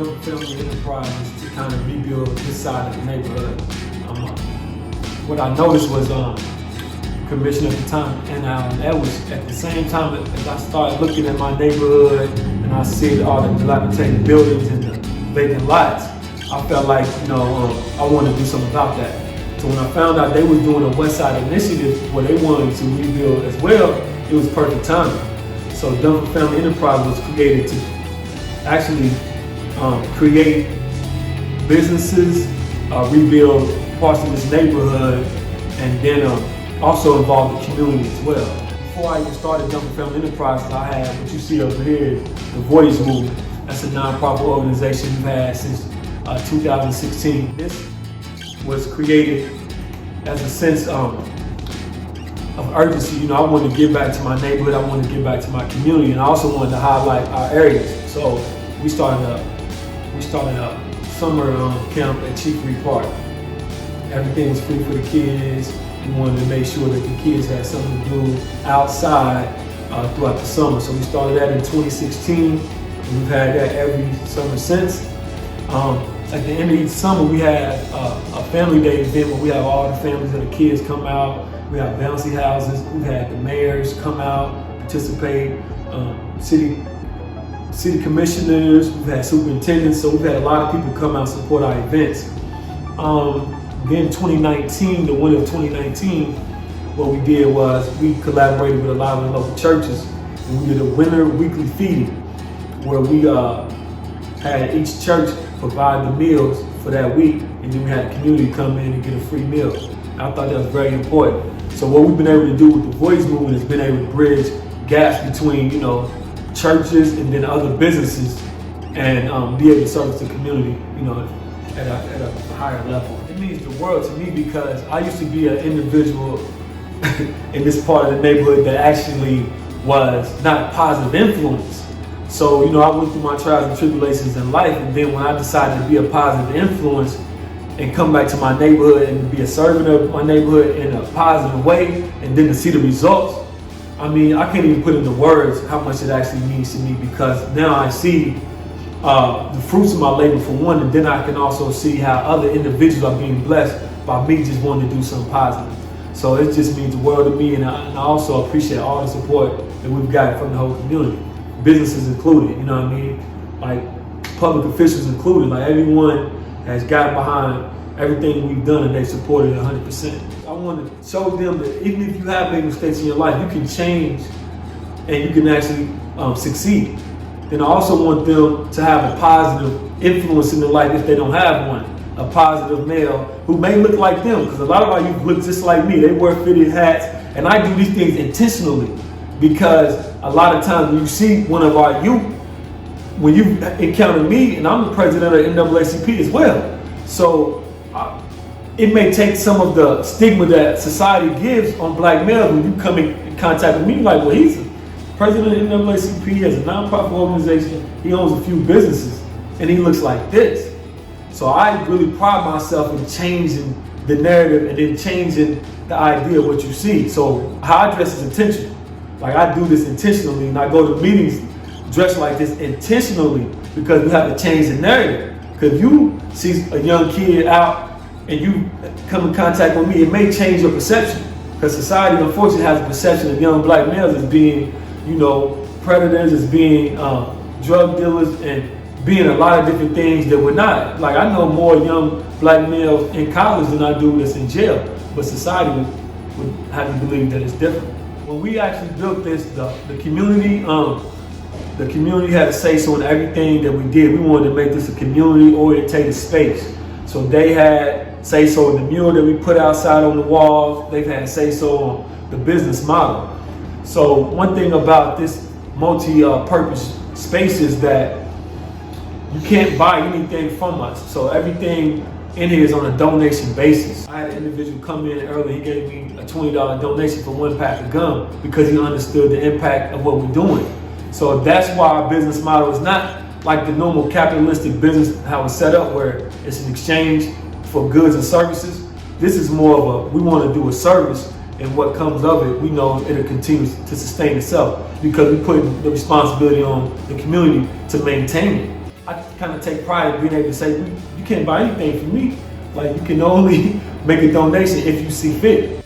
Dumphord Family Enterprise to kind of rebuild this side of the neighborhood. What I noticed was commission at the time, and that was at the same time as I started looking at my neighborhood and I see all the dilapidated buildings and the vacant lots. I felt like, I wanted to do something about that. So when I found out they were doing a Westside initiative where they wanted to rebuild as well, it was perfect timing. So Dumphord Family Enterprise was created to actually create businesses, rebuild parts of this neighborhood, and then also involve the community as well. Before I even started Dumphord Family Enterprises, I had what you see over here, the Voyage Movement. That's a non-profit organization we've had since 2016. This was created as a sense of urgency. I wanted to give back to my neighborhood, I wanted to give back to my community, and I also wanted to highlight our areas. So we started a summer camp at Chiefry Park. Everything was free for the kids. We wanted to make sure that the kids had something to do outside throughout the summer. So we started that in 2016, and we've had that every summer since. At the end of each summer, we have a family day event where we have all the families and the kids come out. We have bouncy houses. We've had the mayors come out, participate, city commissioners. We've had superintendents. So we've had a lot of people come out and support our events. Then 2019, the winter of 2019, what we did was we collaborated with a lot of the local churches, and we did a winter weekly feeding where we had each church provide the meals for that week, and then we had the community come in and get a free meal. I thought that was very important. So what we've been able to do with the Voyage Movement has been able to bridge gaps between, churches and then other businesses, and be able to service the community, at a higher level. It means the world to me because I used to be an individual in this part of the neighborhood that actually was not a positive influence. So, I went through my trials and tribulations in life, and then when I decided to be a positive influence and come back to my neighborhood and be a servant of my neighborhood in a positive way, and then to see the results, I can't even put into words how much it actually means to me, because now I see the fruits of my labor for one, and then I can also see how other individuals are being blessed by me just wanting to do something positive. So it just means the world to me, and I also appreciate all the support that we've got from the whole community, businesses included, like public officials included, like everyone has gotten behind everything we've done and they supported 100%. I want to show them that even if you have made mistakes in your life, you can change and you can actually succeed. Then I also want them to have a positive influence in their life if they don't have one. A positive male who may look like them, because a lot of our youth look just like me. They wear fitted hats, and I do these things intentionally because a lot of times when you see one of our youth, when you encounter me, and I'm the president of NAACP as well. So it may take some of the stigma that society gives on black males when you come in contact with me, like, well, he's the president of NAACP, he has a nonprofit organization, he owns a few businesses, and he looks like this. So I really pride myself in changing the narrative and then changing the idea of what you see. So how I dress is intentional. Like, I do this intentionally, and I go to meetings dressed like this intentionally because we have to change the narrative. Because if you see a young kid out and you come in contact with me, it may change your perception. Because society, unfortunately, has a perception of young black males as being, predators, as being drug dealers, and being a lot of different things that we're not. Like, I know more young black males in college than I do that's in jail, but society would have you believe that it's different. When we actually built this, the community had a say-so in everything that we did. We wanted to make this a community-oriented space. So they had say-so in the mural that we put outside on the walls. They've had say-so on the business model. So one thing about this multi-purpose space is that you can't buy anything from us. So everything in here is on a donation basis. I had an individual come in early, he gave me a $20 donation for one pack of gum because he understood the impact of what we're doing. So that's why our business model is not like the normal capitalistic business, how it's set up, where it's an exchange for goods and services. This is more of we want to do a service, and what comes of it, we know it'll continue to sustain itself because we put the responsibility on the community to maintain it. I kind of take pride in being able to say, you can't buy anything from me. Like, you can only make a donation if you see fit.